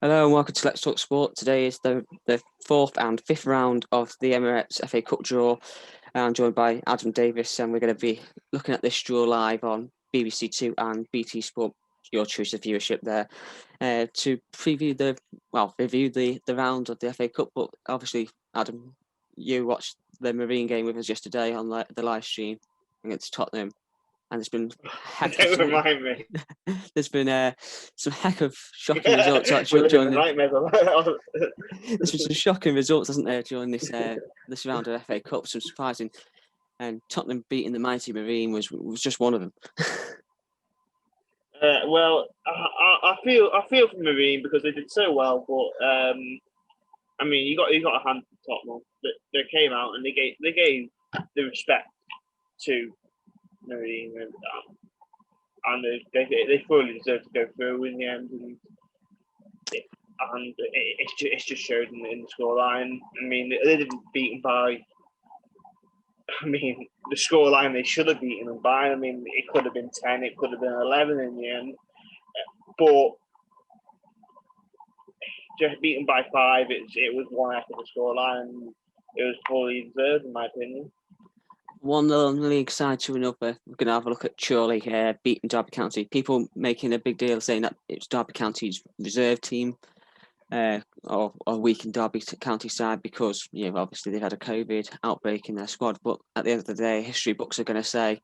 Hello and welcome to Let's Talk Sport. Today is the fourth and fifth round of the Emirates FA Cup draw. I'm joined by Adam Davis, and we're going to be looking at this draw live on BBC Two and BT Sport, your choice of viewership there, to review the round of the FA Cup. But obviously, Adam, you watched the Marine game with us yesterday on the live stream against Tottenham. And there's been Don't remind me. There's been some heck of shocking results actually during there's been some shocking results, hasn't there, during this round of FA Cup? Some surprising, and Tottenham beating the mighty Marine was just one of them. Well, I feel for Marine because they did so well, but I mean, you got a hand to Tottenham. They came out and they gave the respect to Marine, and they fully deserve to go through in the end. And it's just showed in the scoreline. I mean, they didn't beat them by. I mean, the scoreline they should have beaten them by. I mean, it could have been 10, it could have been 11 in the end. But just beaten by 5, it was one heck of a scoreline. It was fully deserved, in my opinion. One league side to another. We're going to have a look at Chorley beating Derby County. People making a big deal saying that it's Derby County's reserve team. Or weakened Derby County side because obviously they've had a COVID outbreak in their squad. But at the end of the day, history books are going to say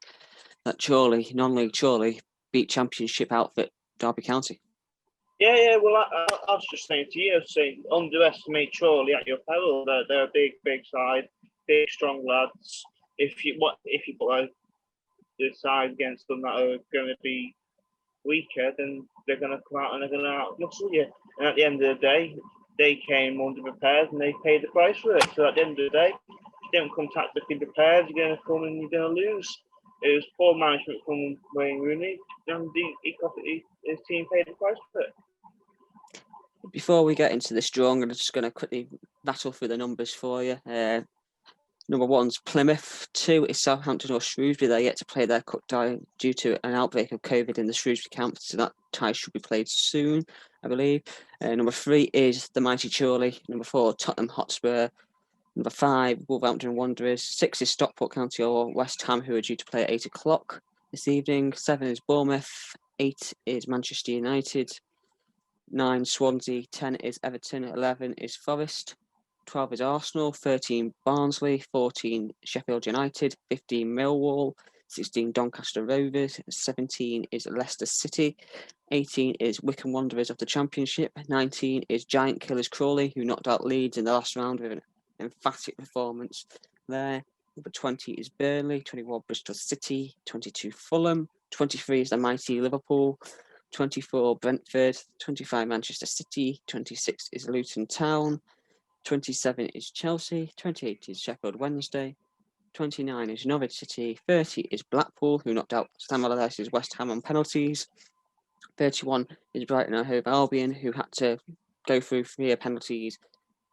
that Chorley, non-league Chorley, beat Championship outfit Derby County. Yeah. Well, I was just saying to you, underestimate Chorley at your peril. They're a big side, big strong lads. If you put the side against them that are going to be weaker, then they're going to come out and they're going to outmuscle you. And at the end of the day, they came underprepared and they paid the price for it. So at the end of the day, if you don't come tactically prepared, you're going to come and you're going to lose. It was poor management from Wayne Rooney, and his team paid the price for it. Before we get into this draw, I'm just going to quickly rattle through the numbers for you. Number 1's Plymouth, 2 is Southampton or Shrewsbury. They're yet to play their cup tie due to an outbreak of COVID in the Shrewsbury camp, so that tie should be played soon, I believe. Number 3 is the mighty Chorley. Number 4, Tottenham Hotspur. Number 5, Wolverhampton Wanderers. 6 is Stockport County or West Ham, who are due to play at 8 o'clock this evening. 7 is Bournemouth. 8 is Manchester United. 9, Swansea. 10 is Everton. 11 is Forest. 12 is Arsenal, 13 Barnsley, 14 Sheffield United, 15 Millwall, 16 Doncaster Rovers, 17 is Leicester City, 18 is Wycombe Wanderers of the Championship, 19 is Giant Killers Crawley, who knocked out Leeds in the last round with an emphatic performance there. Number 20 is Burnley, 21 Bristol City, 22 Fulham, 23 is the mighty Liverpool, 24 Brentford, 25 Manchester City, 26 is Luton Town, 27 is Chelsea, 28 is Sheffield Wednesday, 29 is Norwich City, 30 is Blackpool, who knocked out Sam Allardyce's West Ham on penalties, 31 is Brighton and Hove Albion, who had to go through 3 penalties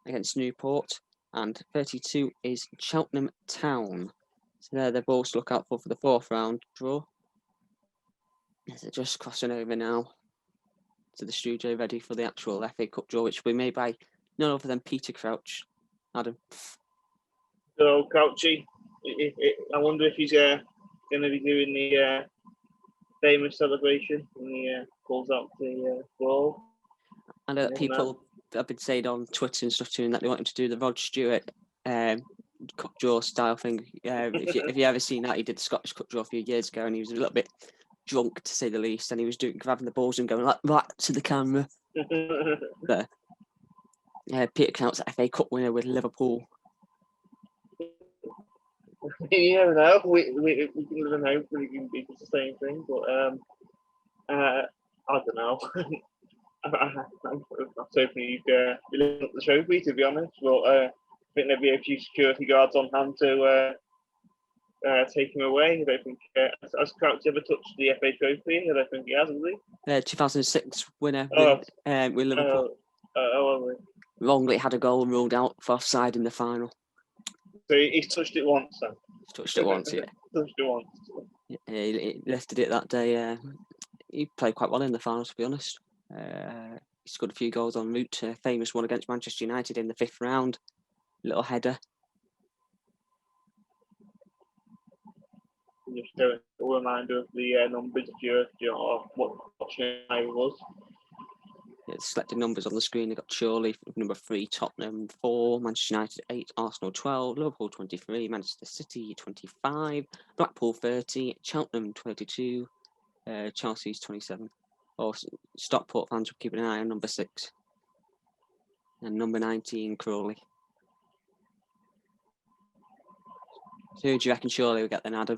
against Newport, and 32 is Cheltenham Town. So they're the balls to look out for the 4th round draw. They're just crossing over now to the studio, ready for the actual FA Cup draw, which will be made by none other than Peter Crouch. Adam. So, Crouchy, I wonder if he's going to be doing the famous celebration when he pulls out the ball. I know that people have been saying on Twitter and stuff to him that they want him to do the Rod Stewart cup draw style thing. If you ever seen that, he did the Scottish cup draw a few years ago, and he was a little bit drunk, to say the least, and he was grabbing the balls and going like that to the camera. But Peter Crouch, FA Cup winner with Liverpool. You never know. We can live in hope that he can be the same thing, but I don't know. I'm hoping he'd be looking at the trophy, to be honest. But I think there'd be a few security guards on hand to take him away. I don't think has Crouch ever touched the FA trophy? I don't think he has, has he? 2006 winner with Liverpool. Wrongly had a goal ruled out for offside in the final. So he's touched it once, then? He's touched it once, yeah. Touched it once. He lifted it that day. He played quite well in the final, to be honest. He scored a few goals en route to a famous one against Manchester United in the 5th round. Little header. Just a reminder of the numbers if you're watching how it was. Yeah, selected numbers on the screen. They got Chorley number 3, Tottenham 4, Manchester United 8, Arsenal 12, Liverpool 23, Manchester City 25, Blackpool 30, Cheltenham 22, Chelsea's 27. Stockport fans will keep an eye on number 6 and number 19, Crawley. So who do you reckon Chorley will get then, Adam?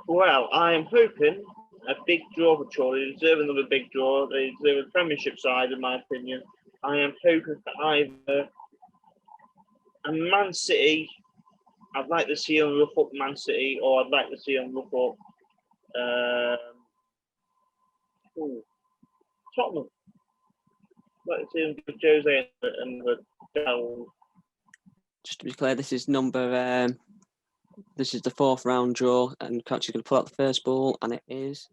Well, I am hoping a big draw for Chorley. They deserve another big draw. They deserve a Premiership side, in my opinion. I am hoping for either a Man City. I'd like to see them rough up Man City, or I'd like to see them rough up Tottenham. I'd like to see them give Jose another down. Just to be clear, this is this is the 4th round draw, and Coach is going to pull out the first ball, and it is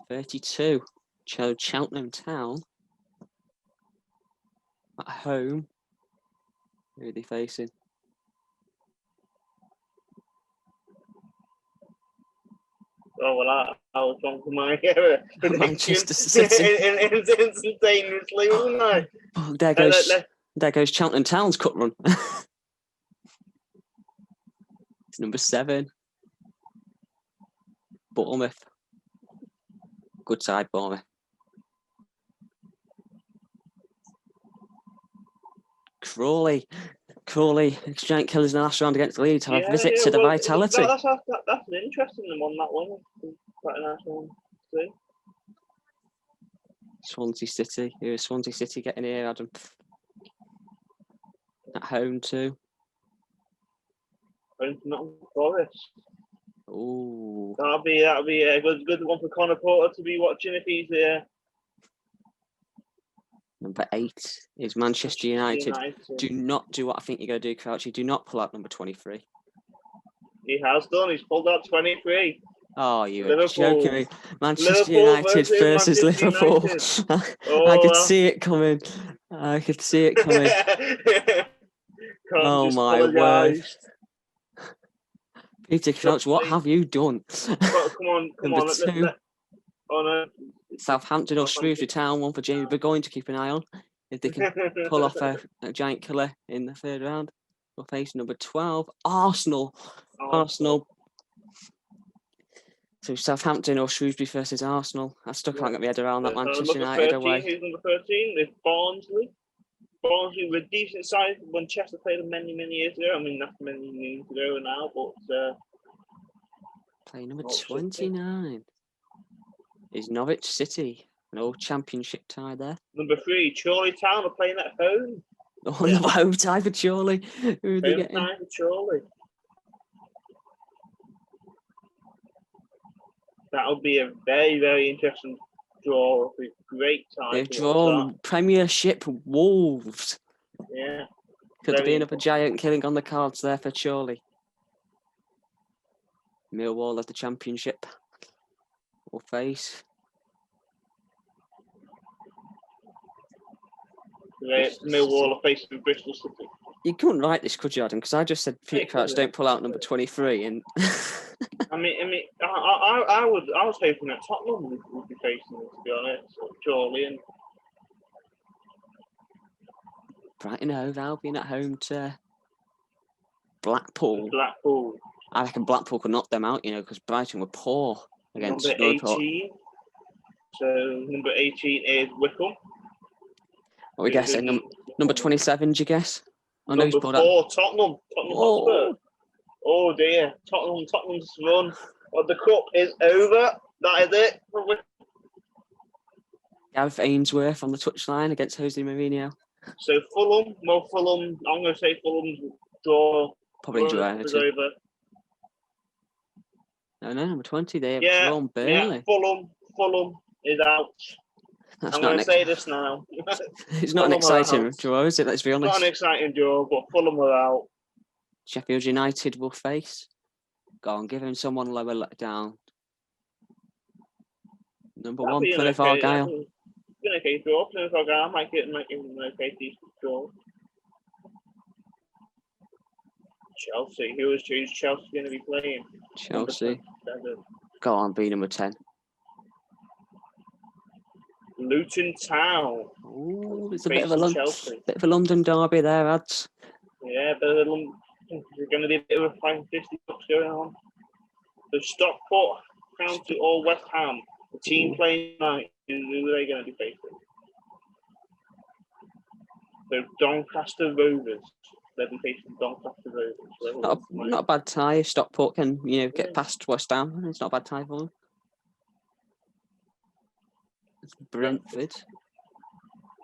32. Cheltenham Town at home. Who are they facing? Oh, well, I was wrong for my prediction. Manchester City. Instantaneously, wasn't I? Oh, there goes Cheltenham Town's cut run. It's number 7. Bournemouth. Good side, Bournemouth. Crawley, giant killers in the last round against Leeds have a visit to the Vitality. That's an interesting one, that one. Quite a nice one to see. Swansea City. Who is Swansea City getting here, Adam? At home too. Home to Nottingham Forest. Ooh. That'll be a good one for Connor Porter to be watching if he's there. Number 8 is Manchester United. Do not do what I think you're going to do, Crouchy. Do not pull out number 23. He has done. He's pulled out 23. Oh, you were joking me. Manchester Liverpool United versus Liverpool. I could see it coming. Oh, my word. Peter Crouch, what have you done? Come on. Number 2. Oh, no. Southampton or Shrewsbury Town, one for Jamie Burgoyne to keep an eye on. If they can pull off a giant killer in the 3rd round. We'll face number 12, Arsenal. Arsenal. So Southampton or Shrewsbury versus Arsenal. I still can't get my head around that Manchester United away. Who's number 13? It's Barnsley. Barnsley were a decent side when Chester played them many, many years ago. I mean, that's many years ago now, but... Play number 29 is Norwich City. An old championship tie there. Number 3, Chorley Town are playing at home. Oh, another home tie for Chorley. Who are they getting? Home tie for Chorley. That'll be a very, very interesting draw. It'll be a great time. They've drawn Premiership Wolves. Yeah. Could be another giant killing on the cards there for Chorley. Millwall of the Championship will face. Millwall are facing Bristol City. You couldn't write this, could you, Adam? Because I just said Peter Crouch don't pull out number 23, and I was hoping that Tottenham would be facing them, to be honest. Surely, and Brighton Hove Albion at home to Blackpool. I reckon Blackpool could knock them out, because Brighton were poor against number 18. So number 18 is Wickham. What are we guessing? Number 27, do you guess? Number 4, Tottenham. Hotspur. Oh dear. Tottenham's run of the cup is over. That is it. Gareth Ainsworth on the touchline against Jose Mourinho. So Fulham, I'm going to say Fulham's draw. Probably draw. Is over. No, number 20, they have drawn Burnley. Yeah, Fulham is out. I'm going to say this now. It's not an exciting draw, is it? Let's be honest. Not an exciting draw, but Fulham are out. Sheffield United will face. Go on, give him someone lower down. Number 1, Plymouth Argyle. Been okay draw. Plymouth Argyle might give them an okay decent draw. Chelsea. Who's Chelsea going to be playing? Chelsea. Go on, be number 10. Luton Town. Ooh, it's a bit of a London derby there, lads. Yeah, but there's going to be a bit of a fine fisticuffs going on. The Stockport County or West Ham, the team playing tonight, who are they going to be facing? So Doncaster Rovers. They'll be facing Doncaster Rovers. Not a bad tie. If Stockport can, get past West Ham, it's not a bad tie for them. Brentford.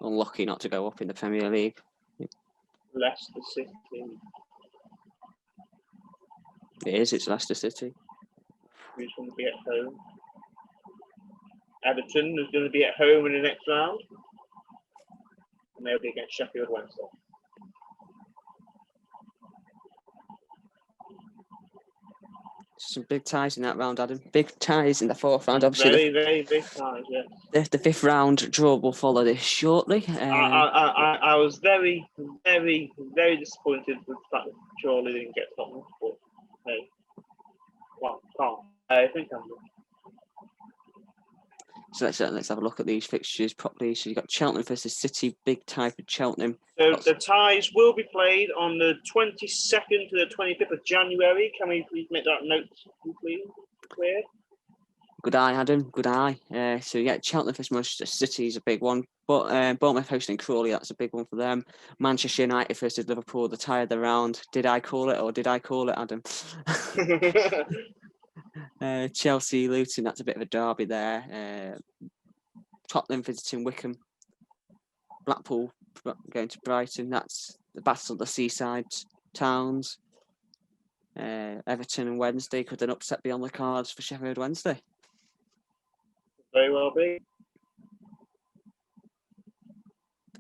Unlucky not to go up in the Premier League. Leicester City. It's Leicester City. Who's going to be at home? Everton is going to be at home in the next round. And they'll be against Sheffield Wednesday. Some big ties in that round, Adam. Big ties in the fourth round. Obviously, very big ties, yeah. The fifth round draw will follow this shortly. I was very, very, very disappointed with the fact that Chorley didn't get Tottenham. But hey, well, can't. I think I'm good. So let's have a look at these fixtures properly. So you've got Cheltenham versus City, big tie for Cheltenham. So the ties will be played on the 22nd to the 25th of January. Can we please make that note, please? Clear? Good eye, Adam. Good eye. So yeah, Cheltenham versus Manchester City is a big one. But Bournemouth hosting Crawley, that's a big one for them. Manchester United versus Liverpool, the tie of the round. Did I call it or did I call it, Adam? Chelsea, Luton, that's a bit of a derby there. Tottenham visiting Wickham. Blackpool going to Brighton. That's the battle of the seaside towns. Everton and Wednesday. Could an upset be on the cards for Sheffield Wednesday? Very well be.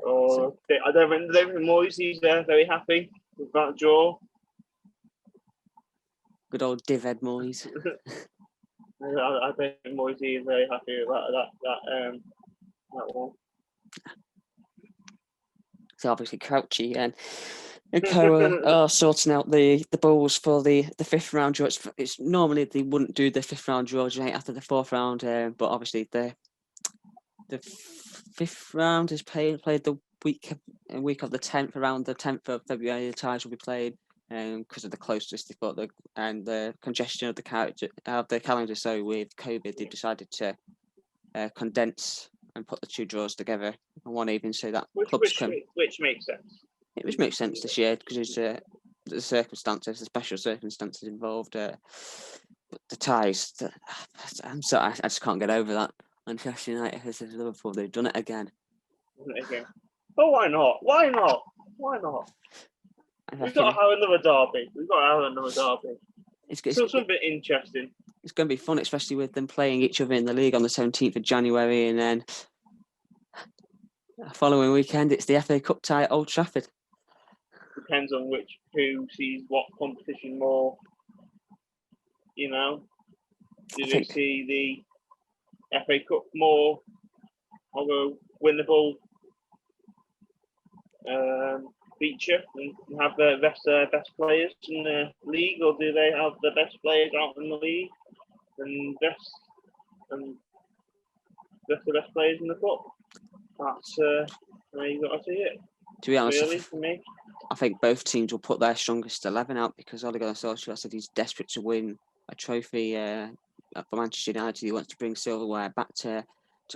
I don't think Moisey's very happy with that draw. Good old Div-Ed Moyes. I think Moisey is very happy with that one. So obviously Crouchy and Coa are sorting out the balls for the fifth round draw. It's normally they wouldn't do the fifth round draw right after the fourth round, but obviously the fifth round is played the week of the 10th, around the 10th of February. The ties will be played because of the closeness they thought and the congestion of the calendar. So with COVID, they decided to condense and put the two draws together in one evening so that which makes sense. Which makes sense this year because it's the circumstances, the special circumstances involved. But the ties, I'm sorry, I just can't get over that. Manchester United versus Liverpool, they've done it again. But why not? Why not? We've got to have another derby. It's something interesting. It's going to be fun, especially with them playing each other in the league on the 17th of January, and then the following weekend it's the FA Cup tie at Old Trafford. Depends on who sees what competition more. Do they see the FA Cup more of a winnable feature and have the best players in the league, or do they have the best players out in the league and the best players in the cup? That's how you got to see it. To be honest, really, for me, I think both teams will put their strongest 11 out because Ole Gunnar Solskjaer said he's desperate to win a trophy for Manchester United. He wants to bring silverware back to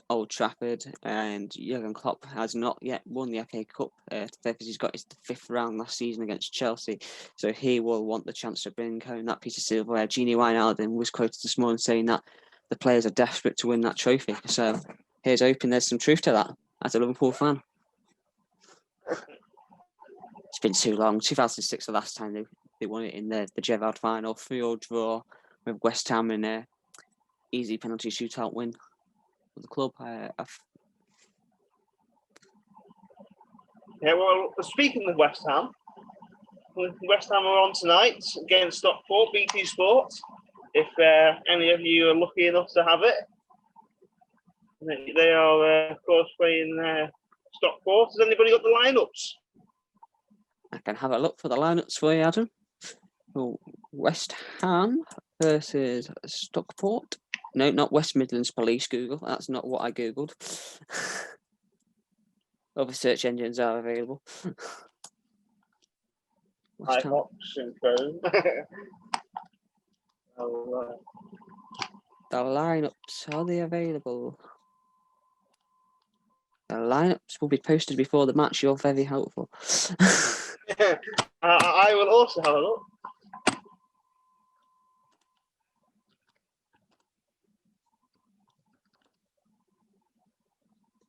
Old Trafford, and Jurgen Klopp has not yet won the FA Cup because he's got his fifth round last season against Chelsea, so he will want the chance to bring home that piece of silverware. Gini Wijnaldum was quoted this morning saying that the players are desperate to win that trophy, so here's hoping there's some truth to that as a Liverpool fan. It's been too long. 2006 the last time they won it in the Gerrard final, 3-3 draw with West Ham in a easy penalty shootout win for the club. Yeah, well, speaking of West Ham are on tonight against Stockport, BT Sport. If any of you are lucky enough to have it, They are, of course, playing Stockport. Has anybody got the lineups? I can have a look for the lineups for you, Adam. Oh, West Ham versus Stockport. No, not West Midlands Police Google. That's not what I Googled. Other search engines are available. West Ham. iFox and Chrome. Oh, The lineups, are they available? The lineups will be posted before the match. You're very helpful. I will also have a look.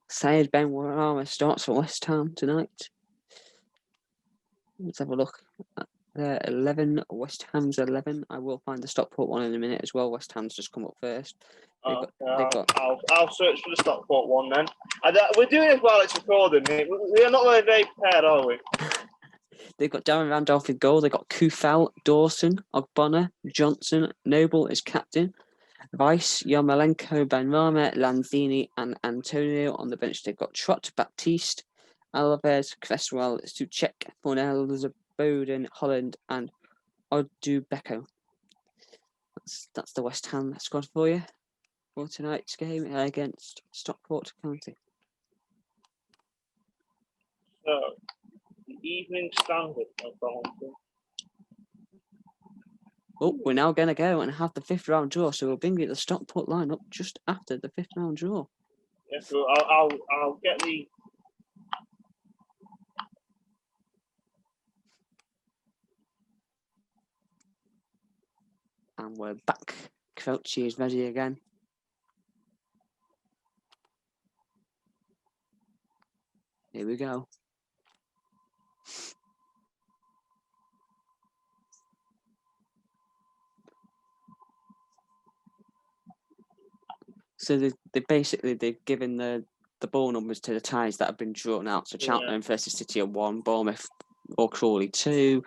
Sayed Ben Warama starts for West Ham tonight. Let's have a look at their 11. West Ham's 11. I will find the Stockport one in a minute as well. West Ham's just come up first. I'll search for the Stockport one then. We're doing it while it's recording. We are not very prepared, are we? They've got Darren Randolph in goal. They've got Kufel, Dawson, Ogbonna, Johnson. Noble is captain. Vice, Yarmolenko, Benrahma, Lanzini, and Antonio on the bench. They've got Trott, Baptiste, Alves, Cresswell, Suchek, Fornells, Bowden, Holland, and Odubeko. That's the West Ham squad for you for tonight's game against Stockport County. So, the Evening Standard. Oh, we're now going to go and have the fifth round draw. So we'll bring you the Stockport lineup just after the fifth round draw. Yeah, so I'll get the. And we're back. Crouchy is ready again. Here we go. So they've given the ball numbers to the ties that have been drawn out. So Cheltenham versus City are 1, Bournemouth or Crawley 2,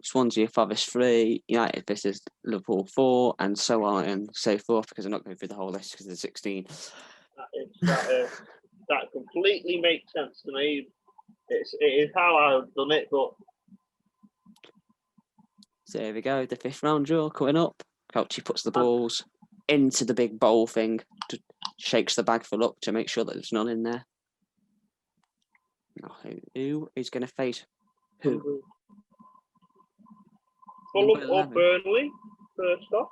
Swansea Forest 3, United versus Liverpool 4, and so on and so forth. Because I'm not going through the whole list because there's 16. That completely makes sense to me. It is how I've done it, but. So here we go. The fifth round draw coming up. Crouchy puts the balls into the big bowl thing, shakes the bag for luck to make sure that there's none in there. Now, who is going to face who? Fulham or Burnley, first off.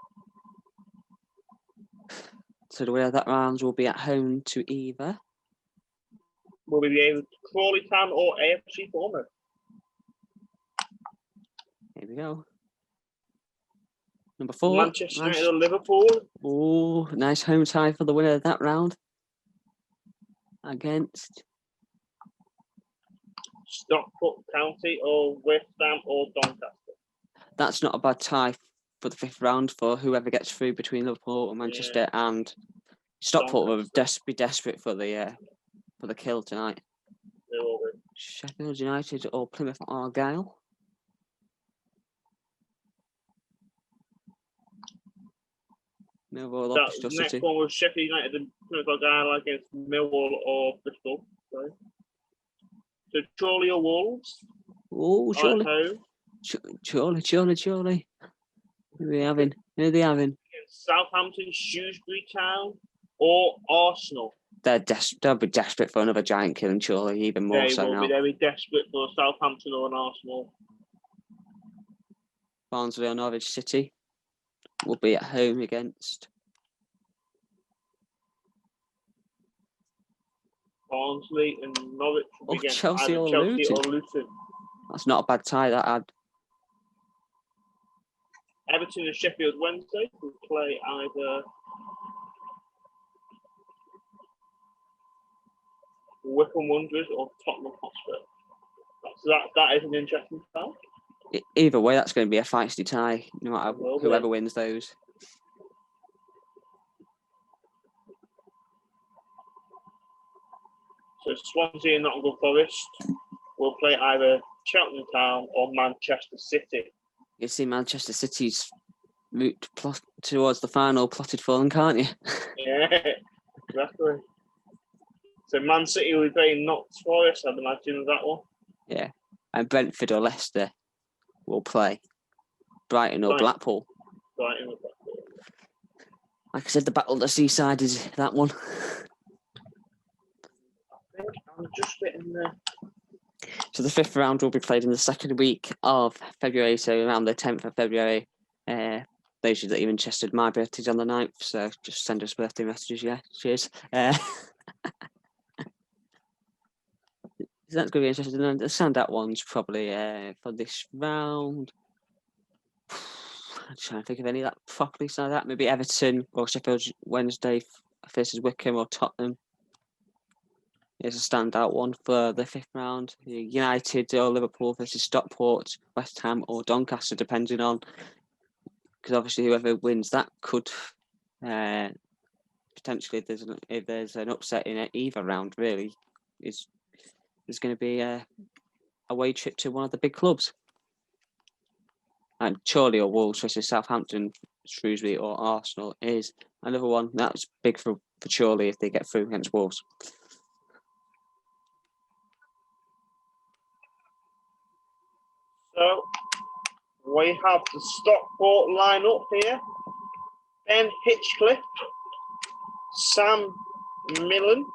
So the winner of that round will be at home to either. Will we be able to Crawley Town or AFC Bournemouth? Here we go. Number 4. Manchester United or Liverpool. Oh, nice home tie for the winner of that round. Against Stockport County or West Ham or Doncaster. That's not a bad tie for the fifth round for whoever gets through between Liverpool and Manchester and Stockport. Will be desperate for the kill tonight. They will be. Sheffield United or Plymouth Argyle. Millwall or Bristol Next City. one was Sheffield United and Plymouth Argyle against Millwall or Bristol. Sorry. So Chorley or Wolves? Oh, surely. Surely. Who are they having? Against Southampton, Shrewsbury Town or Arsenal? They'll be desperate for another giant killing, surely, even more so now. They'll be desperate for Southampton or an Arsenal. Barnsley or Norwich City will be at home against Barnsley and Norwich will be against Chelsea or Luton. That's not a bad tie, that ad. Everton and Sheffield Wednesday will play either Wycombe Wanderers or Tottenham Hotspur. That is an interesting tie. Either way, that's going to be a feisty tie, no matter whoever wins those. So Swansea and Nottingham Forest will play either Cheltenham Town or Manchester City. You see Manchester City's route towards the final plotted for them, can't you? Yeah, exactly. So Man City will be playing Notts Forest, I'd imagine, with that one. Yeah. And Brentford or Leicester will play Brighton or Right. Blackpool. Brighton or Blackpool. Like I said, the battle of the seaside is that one. I think I'm just getting there. So the 5th round will be played in the second week of February, so around the 10th of February. Those of you that are interested, my birthday's on the 9th, so just send us birthday messages, yeah. Cheers. So that's going to be interesting. And the standout ones probably for this round. I'm trying to think of any that properly stand out. Maybe Everton or Sheffield Wednesday versus Wickham or Tottenham is a standout one for the 5th round. United or Liverpool versus Stockport, West Ham or Doncaster, depending on, because obviously whoever wins that could potentially, if there's an upset in either round, really, there's going to be a away trip to one of the big clubs. And Chorley or Wolves versus Southampton, Shrewsbury or Arsenal is another one. That's big for Chorley if they get through against Wolves. So we have the Stockport lineup here. Ben Hitchcliffe, Sam Millen,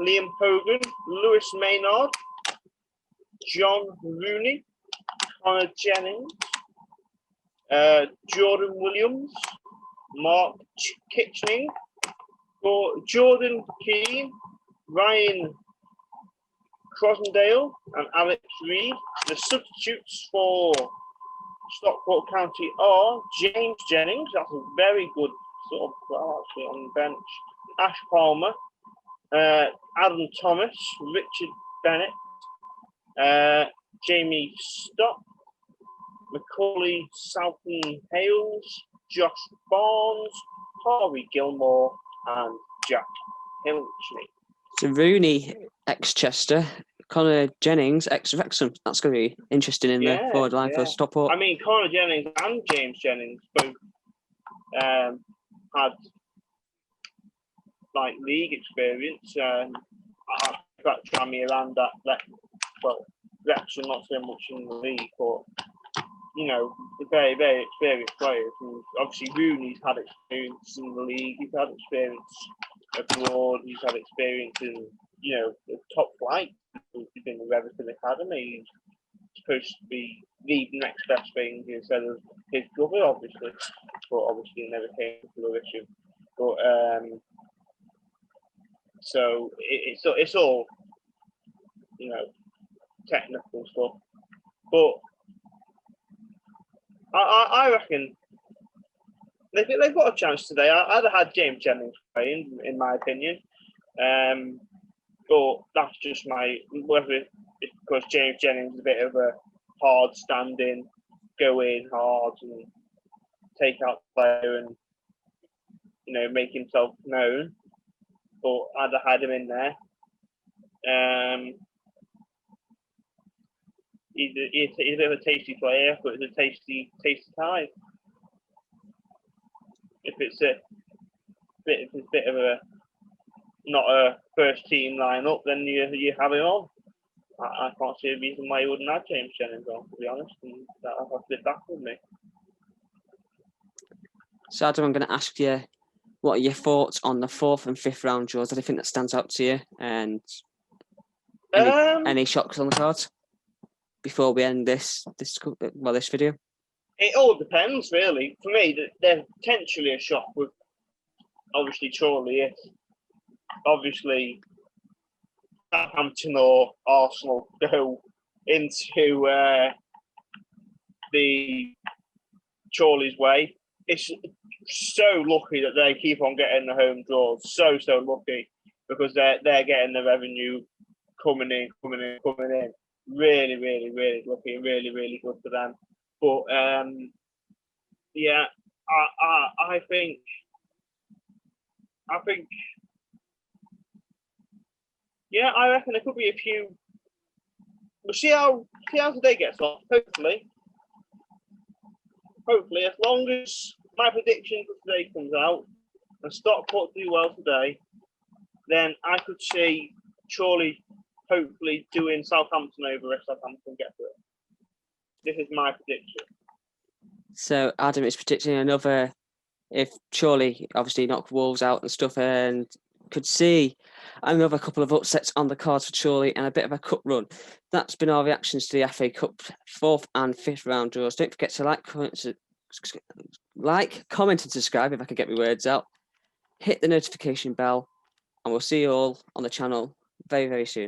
Liam Hogan, Lewis Maynard, John Rooney, Connor Jennings, Jordan Williams, Mark Kitchening, Jordan Keane, Ryan Crosendale, and Alex Reed. The substitutes for Stockport County are James Jennings, that's a very good sort of actually on the bench, Ash Palmer, Adam Thomas, Richard Bennett, Jamie Stott, Macaulay Southern Hales, Josh Barnes, Harvey Gilmore, and Jack Hilchley. So Rooney, ex-Chester, Connor Jennings, ex-Wrexham. That's going to be interesting in the forward line for Stockport. I mean, Connor Jennings and James Jennings both had like league experience. That Jamie Land at Wrexham, not so much in the league, but you know, very, very experienced players. And obviously, Rooney's had experience in the league. He's had experience abroad. He's had experience in, you know, the top flight. He's been in the Everton Academy. He's supposed to be the next best thing instead of his brother, obviously. But obviously, it never came to fruition. But so it's all, you know, technical stuff. But I reckon they've got a chance today. I'd have had James Jennings playing, in my opinion. But that's just whether it's because James Jennings is a bit of a hard standing, go in hard and take out the player and, you know, make himself known. But I'd have had him in there. He's a bit of a tasty player, but it's a tasty tie. If it's a bit of a not a first team lineup, then you have him on. I can't see a reason why you wouldn't have James Jennings on, to be honest, and that'll have to be back with me. So Adam, I'm going to ask you, what are your thoughts on the 4th and 5th round draws? Anything that stands out to you, and any shocks on the cards before we end this video? It all depends, really. For me, there's potentially a shock with obviously Chorley. If obviously Southampton or Arsenal go into the Chorley's way, it's so lucky that they keep on getting the home draws. So lucky, because they're getting the revenue coming in. Really, really, really lucky. Really, really good for them. But yeah, I think yeah, I reckon there could be a few. We'll see how today gets on. Hopefully, as long as my prediction for today comes out and Stockport do well today, then I could see Chorley hopefully doing Southampton over if Southampton get through. This is my prediction. So Adam is predicting another, if Chorley obviously knock Wolves out and stuff, and could see another couple of upsets on the cards for Chorley and a bit of a cup run. That's been our reactions to the FA Cup 4th and 5th round draws. Don't forget to like, comment and subscribe if I could get my words out. Hit the notification bell, and we'll see you all on the channel very, very soon.